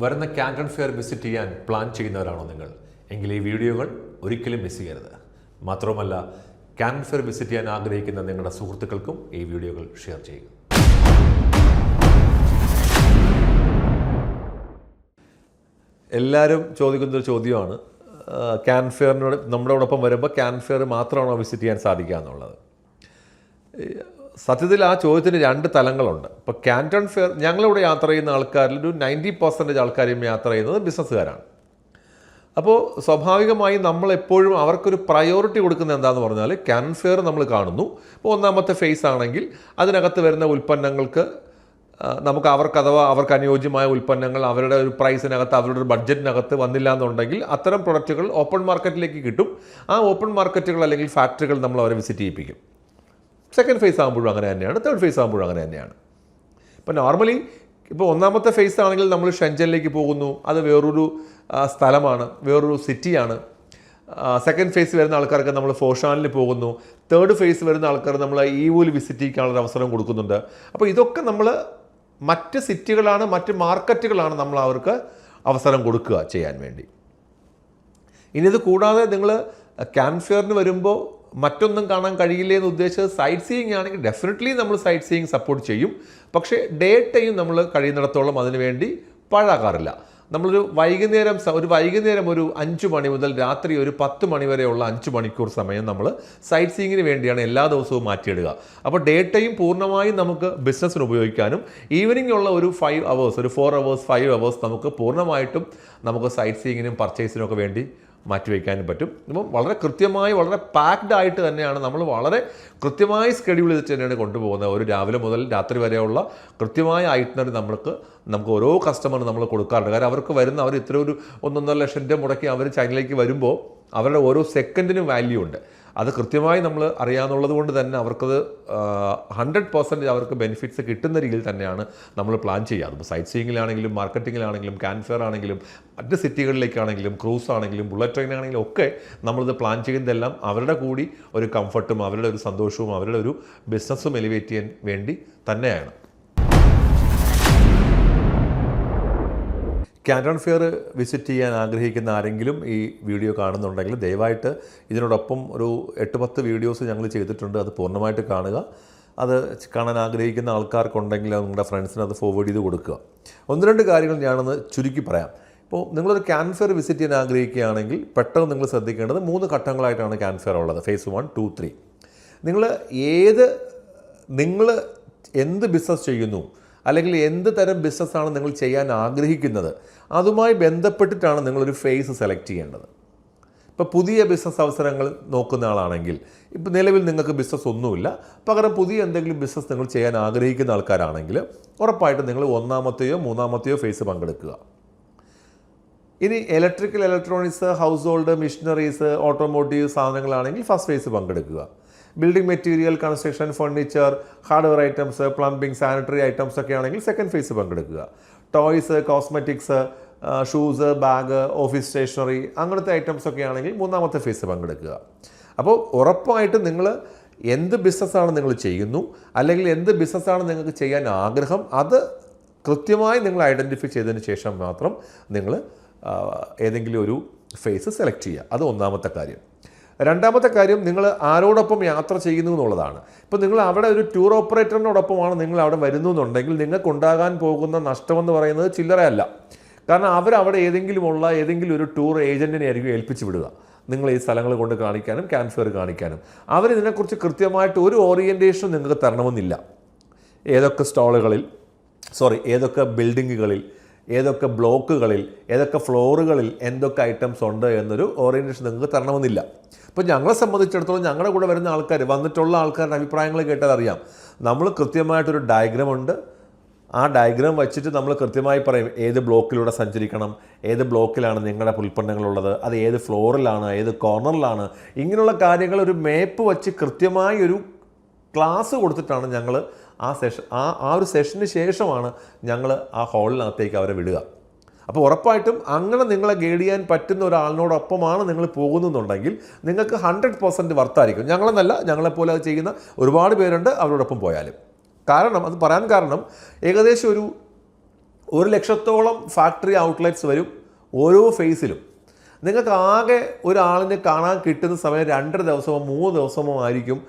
വരുന്ന കാൻറ്റൺ fair visit ചെയ്യാൻ plan ചെയ്യുന്നവരാണോ നിങ്ങൾ? എങ്കിൽ ഈ വീഡിയോകൾ ഒരിക്കലും മിസ് ചെയ്യരുത്. മാത്രവുമല്ല, കാൻറ്റൺ ഫെയർ വിസിറ്റ് ചെയ്യാൻ ആഗ്രഹിക്കുന്ന നിങ്ങളുടെ സുഹൃത്തുക്കൾക്കും ഈ വീഡിയോകൾ ഷെയർ ചെയ്യുക. എല്ലാവരും ചോദിക്കുന്നൊരു ചോദ്യമാണ്, കാൻറ്റൺ ഫെയറിനോട് നമ്മളോടൊപ്പം വരുമ്പോൾ കാൻറ്റൺ ഫെയർ മാത്രമാണോ വിസിറ്റ് ചെയ്യാൻ സാധിക്കുക എന്നുള്ളത്. സത്യത്തിൽ ആ ചോദ്യത്തിന് രണ്ട് തലങ്ങളുണ്ട്. ഇപ്പോൾ കാൻറ്റൺ ഫെയർ ഞങ്ങളിവിടെ യാത്ര ചെയ്യുന്ന ആൾക്കാരിൽ ഒരു 90% ആൾക്കാരും യാത്ര ചെയ്യുന്നത് ബിസിനസ്സുകാരാണ്. അപ്പോൾ സ്വാഭാവികമായും നമ്മളെപ്പോഴും അവർക്കൊരു പ്രയോറിറ്റി കൊടുക്കുന്നത് എന്താണെന്ന് പറഞ്ഞാൽ, കാൻറ്റൺ ഫെയർ നമ്മൾ കാണുന്നു. ഇപ്പോൾ ഒന്നാമത്തെ ഫേസ് ആണെങ്കിൽ അതിനകത്ത് വരുന്ന ഉൽപ്പന്നങ്ങൾക്ക് നമുക്ക് അവർക്ക് അനുയോജ്യമായ ഉൽപ്പന്നങ്ങൾ അവരുടെ ഒരു പ്രൈസിനകത്ത് അവരുടെ ഒരു ബഡ്ജറ്റിനകത്ത് വന്നില്ല എന്നുണ്ടെങ്കിൽ അത്തരം പ്രൊഡക്റ്റുകൾ ഓപ്പൺ മാർക്കറ്റിലേക്ക് കിട്ടും. ആ ഓപ്പൺ മാർക്കറ്റുകൾ അല്ലെങ്കിൽ ഫാക്ടറികൾ നമ്മൾ അവരെ വിസിറ്റ് ചെയ്യിപ്പിക്കും. സെക്കൻഡ് ഫേസ് ആകുമ്പോഴും അങ്ങനെ തന്നെയാണ്, തേർഡ് ഫേസ് ആകുമ്പോഴും അങ്ങനെ തന്നെയാണ്. ഇപ്പോൾ നോർമലി ഇപ്പോൾ ഒന്നാമത്തെ ഫേസ് ആണെങ്കിൽ നമ്മൾ ഷെൻജനിലേക്ക് പോകുന്നു, അത് വേറൊരു സ്ഥലമാണ്, വേറൊരു സിറ്റിയാണ്. സെക്കൻഡ് ഫേസ് വരുന്ന ആൾക്കാർക്ക് നമ്മൾ ഫോഷാനിൽ പോകുന്നു. തേർഡ് ഫേസ് വരുന്ന ആൾക്കാർ നമ്മൾ ഈവൂൽ വിസിറ്റ് ചെയ്യാനുള്ള അവസരം കൊടുക്കുന്നുണ്ട്. അപ്പോൾ ഇതൊക്കെ നമ്മൾ മറ്റ് സിറ്റികളാണ്, മറ്റ് മാർക്കറ്റുകളാണ് നമ്മൾ അവർക്ക് അവസരം കൊടുക്കുക ചെയ്യാൻ വേണ്ടി. ഇനി ഇത് കൂടാതെ നിങ്ങൾ കാൻറ്റൺ ഫെയറിന് വരുമ്പോൾ മറ്റൊന്നും കാണാൻ കഴിയില്ലേ എന്ന് ഉദ്ദേശിച്ചത് സൈറ്റ് സീയിങ് ആണെങ്കിൽ ഡെഫിനറ്റ്ലി നമ്മൾ സൈറ്റ് സീയിങ് സപ്പോർട്ട് ചെയ്യും. പക്ഷേ ഡേ ടൈം നമ്മൾ കഴിയുന്നിടത്തോളം അതിനുവേണ്ടി പാഴാക്കാറില്ല. നമ്മളൊരു വൈകുന്നേരം ഒരു 5 മണി മുതൽ രാത്രി ഒരു 10 മണി വരെയുള്ള 5 മണിക്കൂർ സമയം നമ്മൾ സൈറ്റ് സീയിങ്ങിന് വേണ്ടിയാണ് എല്ലാ ദിവസവും മാറ്റിയിടുക. അപ്പോൾ ഡേ ടൈം പൂർണ്ണമായും നമുക്ക് ബിസിനസ്സിന് ഉപയോഗിക്കാനും ഈവനിങ് ഉള്ള ഒരു 5 hours, ഒരു 4 hours, 5 hours നമുക്ക് പൂർണ്ണമായിട്ടും നമുക്ക് സൈറ്റ് സീയിങ്ങിനും പർച്ചേസിനും ഒക്കെ വേണ്ടി മാറ്റിവെക്കാനും പറ്റും. അപ്പം വളരെ കൃത്യമായി, വളരെ പാക്ഡ് ആയിട്ട് തന്നെയാണ് നമ്മൾ വളരെ കൃത്യമായി സ്കെഡ്യൂൾ ചെയ്തിട്ട് തന്നെയാണ് കൊണ്ടുപോകുന്നത്. ഒരു രാവിലെ മുതൽ രാത്രി വരെയുള്ള കൃത്യമായ ഐറ്റിനറി നമുക്ക് ഓരോ കസ്റ്റമറിന് നമ്മൾ കൊടുക്കാറുണ്ട്. കാരണം അവർ ഇത്ര ഒരു 1.5 ലക്ഷം രൂപ മുടക്കി അവർ ചൈനയിലേക്ക് വരുമ്പോൾ അവരുടെ ഓരോ സെക്കൻഡിനും വാല്യൂ ഉണ്ട്. അത് കൃത്യമായി നമ്മൾ അറിയാമെന്നുള്ളത് കൊണ്ട് തന്നെ അവർക്കത് 100% അവർക്ക് ബെനിഫിറ്റ്സ് കിട്ടുന്ന രീതിയിൽ തന്നെയാണ് നമ്മൾ പ്ലാൻ ചെയ്യുക. അതിപ്പോൾ സൈറ്റ് സീയിങ്ങിലാണെങ്കിലും മാർക്കറ്റിങ്ങിലാണെങ്കിലും കാൻറ്റൺ ഫെയർ ആണെങ്കിലും മറ്റ് സിറ്റികളിലേക്കാണെങ്കിലും ക്രൂസ് ആണെങ്കിലും ബുള്ളറ്റ് ട്രെയിൻ ആണെങ്കിലും ഒക്കെ നമ്മളിത് പ്ലാൻ ചെയ്യുന്നതെല്ലാം അവരുടെ കൂടി ഒരു കംഫർട്ടും അവരുടെ ഒരു സന്തോഷവും അവരുടെ ഒരു ബിസിനസ്സും എലിവേറ്റ് ചെയ്യാൻ വേണ്ടി തന്നെയാണ്. കാൻറ്റൺ ഫെയർ വിസിറ്റ് ചെയ്യാൻ ആഗ്രഹിക്കുന്ന ആരെങ്കിലും ഈ വീഡിയോ കാണുന്നുണ്ടെങ്കിൽ ദയവായിട്ട് ഇതിനോടൊപ്പം ഒരു 8-10 വീഡിയോസ് ഞങ്ങൾ ചെയ്തിട്ടുണ്ട്. അത് പൂർണ്ണമായിട്ട് കാണുക. അത് കാണാൻ ആഗ്രഹിക്കുന്ന ആൾക്കാർക്കുണ്ടെങ്കിൽ നിങ്ങളുടെ ഫ്രണ്ട്സിന് അത് ഫോർവേഡ് ചെയ്ത് കൊടുക്കുക. 1-2 കാര്യങ്ങൾ ഞാനൊന്ന് ചുരുക്കി പറയാം. ഇപ്പോൾ നിങ്ങളൊരു കാൻറ്റൺ ഫെയർ വിസിറ്റ് ചെയ്യാൻ ആഗ്രഹിക്കുകയാണെങ്കിൽ പെട്ടെന്ന് നിങ്ങൾ ശ്രദ്ധിക്കേണ്ടത് 3 ഘട്ടങ്ങളായിട്ടാണ് കാൻറ്റൺ ഫെയർ ഉള്ളത്. ഫേസ് 1, 2, 3. നിങ്ങൾ എന്ത് ബിസിനസ് ചെയ്യുന്നു അല്ലെങ്കിൽ എന്ത് തരം ബിസിനസ്സാണ് നിങ്ങൾ ചെയ്യാൻ ആഗ്രഹിക്കുന്നത്, അതുമായി ബന്ധപ്പെട്ടിട്ടാണ് നിങ്ങളൊരു ഫേസ് സെലക്ട് ചെയ്യേണ്ടത്. ഇപ്പോൾ പുതിയ ബിസിനസ് അവസരങ്ങൾ നോക്കുന്ന ആളാണെങ്കിൽ, ഇപ്പോൾ നിലവിൽ നിങ്ങൾക്ക് ബിസിനസ് ഒന്നുമില്ല, പകരം പുതിയ എന്തെങ്കിലും ബിസിനസ് നിങ്ങൾ ചെയ്യാൻ ആഗ്രഹിക്കുന്ന ആൾക്കാരാണെങ്കിൽ ഉറപ്പായിട്ടും നിങ്ങൾ 1-മത്തെയോ 3-മത്തെയോ ഫേസ് പങ്കെടുക്കുക. ഇനി electronics, household, machineries, automotive സാധനങ്ങളാണെങ്കിൽ ഫസ്റ്റ് ഫേസ് പങ്കെടുക്കുക. Building material, construction, furniture, hardware items, plumbing, sanitary items ഒക്കെ ആണെങ്കിൽ സെക്കൻഡ് ഫേസ് പങ്കെടുക്കുക. Toys, cosmetics, shoes, bag, office stationery അങ്ങനത്തെ ഐറ്റംസ് ഒക്കെ ആണെങ്കിൽ 3-മത്തെ ഫേസ് പങ്കെടുക്കുക. അപ്പോൾ ഉറപ്പായിട്ടും നിങ്ങൾ എന്ത് ബിസിനസ്സാണ് നിങ്ങൾ ചെയ്യുന്നു അല്ലെങ്കിൽ എന്ത് ബിസിനസ്സാണ് നിങ്ങൾക്ക് ചെയ്യാൻ ആഗ്രഹം, അത് കൃത്യമായി നിങ്ങൾ ഐഡൻറ്റിഫൈ ചെയ്തതിന് ശേഷം മാത്രം നിങ്ങൾ ഏതെങ്കിലും ഒരു ഫേസ് സെലക്ട് ചെയ്യുക. അത് 1-മത്തെ കാര്യം. 2-മത്തെ കാര്യം, നിങ്ങൾ ആരോടൊപ്പം യാത്ര ചെയ്യുന്നു എന്നുള്ളതാണ്. ഇപ്പോൾ നിങ്ങൾ അവിടെ ഒരു ടൂർ ഓപ്പറേറ്ററിനോടൊപ്പമാണ് നിങ്ങൾ അവിടെ വരുന്നു എന്നുണ്ടെങ്കിൽ നിങ്ങൾക്കുണ്ടാകാൻ പോകുന്ന നഷ്ടമെന്ന് പറയുന്നത് ചില്ലറയല്ല. കാരണം അവരവിടെ ഏതെങ്കിലും ഒരു ടൂർ ഏജൻറ്റിനെ ആയിരിക്കും ഏൽപ്പിച്ച് വിടുക, നിങ്ങൾ ഈ സ്ഥലങ്ങൾ കൊണ്ട് കാണിക്കാനും കാൻറ്റൺ ഫെയർ കാണിക്കാനും. ഇതിനെക്കുറിച്ച് കൃത്യമായിട്ട് ഒരു ഓറിയൻറ്റേഷൻ നിങ്ങൾക്ക് തരണമെന്നില്ല. ഏതൊക്കെ ബിൽഡിങ്ങുകളിൽ, ഏതൊക്കെ ബ്ലോക്കുകളിൽ, ഏതൊക്കെ ഫ്ലോറുകളിൽ എന്തൊക്കെ ഐറ്റംസ് ഉണ്ട് എന്നൊരു ഓറിയൻറ്റേഷൻ നിങ്ങൾക്ക് തരണമെന്നില്ല. ഇപ്പോൾ ഞങ്ങളെ സംബന്ധിച്ചിടത്തോളം ഞങ്ങളുടെ കൂടെ വരുന്ന വന്നിട്ടുള്ള ആൾക്കാരുടെ അഭിപ്രായങ്ങൾ കേട്ടാൽ അറിയാം. നമ്മൾ കൃത്യമായിട്ടൊരു ഡയഗ്രാം ഉണ്ട്. ആ ഡയഗ്രാം വെച്ചിട്ട് നമ്മൾ കൃത്യമായി പറയും ഏത് ബ്ലോക്കിലൂടെ സഞ്ചരിക്കണം, ഏത് ബ്ലോക്കിലാണ് നിങ്ങളുടെ ഉൽപ്പന്നങ്ങളുള്ളത്, അത് ഏത് ഫ്ലോറിലാണ്, ഏത് കോർണറിലാണ്. ഇങ്ങനെയുള്ള കാര്യങ്ങൾ ഒരു മാപ്പ് വെച്ച് കൃത്യമായി ഒരു ക്ലാസ് കൊടുത്തിട്ടാണ് ഞങ്ങൾ ആ ഒരു സെഷന് ശേഷമാണ് ഞങ്ങൾ ആ ഹാളിനകത്തേക്ക് അവരെ വിടുക. അപ്പോൾ ഉറപ്പായിട്ടും അങ്ങനെ നിങ്ങളെ ഗൈഡ് ചെയ്യാൻ പറ്റുന്ന ഒരാളിനോടൊപ്പമാണ് നിങ്ങൾ പോകുന്നുണ്ടെങ്കിൽ നിങ്ങൾക്ക് 100% വർത്തായിരിക്കും. ഞങ്ങളെപ്പോലെ അത് ചെയ്യുന്ന ഒരുപാട് പേരുണ്ട് അവരോടൊപ്പം പോയാലും. കാരണം അത് പറയാൻ കാരണം ഏകദേശം 100,000-ഓളം ഫാക്ടറി ഔട്ട്ലെറ്റ്സ് വരും ഓരോ ഫേസിലും. നിങ്ങൾക്ക് ആകെ ഒരാളിനെ കാണാൻ കിട്ടുന്ന സമയം 2 ദിവസമോ 3 ദിവസമോ ആയിരിക്കും.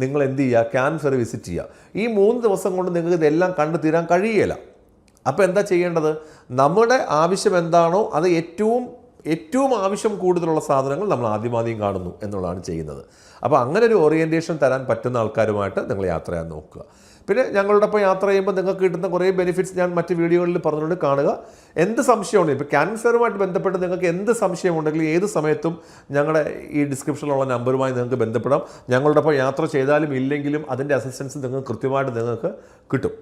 നിങ്ങൾ എന്ത് ചെയ്യുക, ക്യാൻസർ വിസിറ്റ് ചെയ്യുക. ഈ 3 ദിവസം കൊണ്ട് നിങ്ങൾക്ക് ഇതെല്ലാം കണ്ടു തീരാൻ കഴിയില്ല. അപ്പോൾ എന്താ ചെയ്യേണ്ടത്? നമ്മുടെ ആവശ്യം എന്താണോ അത് ഏറ്റവും ആവശ്യം കൂടുതലുള്ള സാധനങ്ങൾ നമ്മൾ ആദ്യം കാണുന്നു എന്നുള്ളതാണ് ചെയ്യുന്നത്. അപ്പോൾ അങ്ങനെ ഒരു ഓറിയൻറ്റേഷൻ തരാൻ പറ്റുന്ന ആൾക്കാരുമായിട്ട് നിങ്ങൾ യാത്ര ചെയ്യാൻ നോക്കുക. പിന്നെ ഞങ്ങളുടെ ഒപ്പം യാത്ര ചെയ്യുമ്പോൾ നിങ്ങൾക്ക് കിട്ടുന്ന കുറേ ബെനിഫിറ്റ്സ് ഞാൻ മറ്റ് വീഡിയോകളിൽ പറഞ്ഞുകൊണ്ട് കാണുക. എന്ത് സംശയമുണ്ടെങ്കിൽ ഇപ്പോൾ ക്യാൻസറുമായിട്ട് ബന്ധപ്പെട്ട് നിങ്ങൾക്ക് എന്ത് സംശയമുണ്ടെങ്കിലും ഏത് സമയത്തും ഞങ്ങളുടെ ഈ ഡിസ്ക്രിപ്ഷനിലുള്ള നമ്പറുമായി നിങ്ങൾക്ക് ബന്ധപ്പെടാം. ഞങ്ങളുടെ ഒപ്പം യാത്ര ചെയ്താലും ഇല്ലെങ്കിലും അതിൻ്റെ അസിസ്റ്റൻസ് നിങ്ങൾക്ക് കൃത്യമായിട്ട് നിങ്ങൾക്ക് കിട്ടും.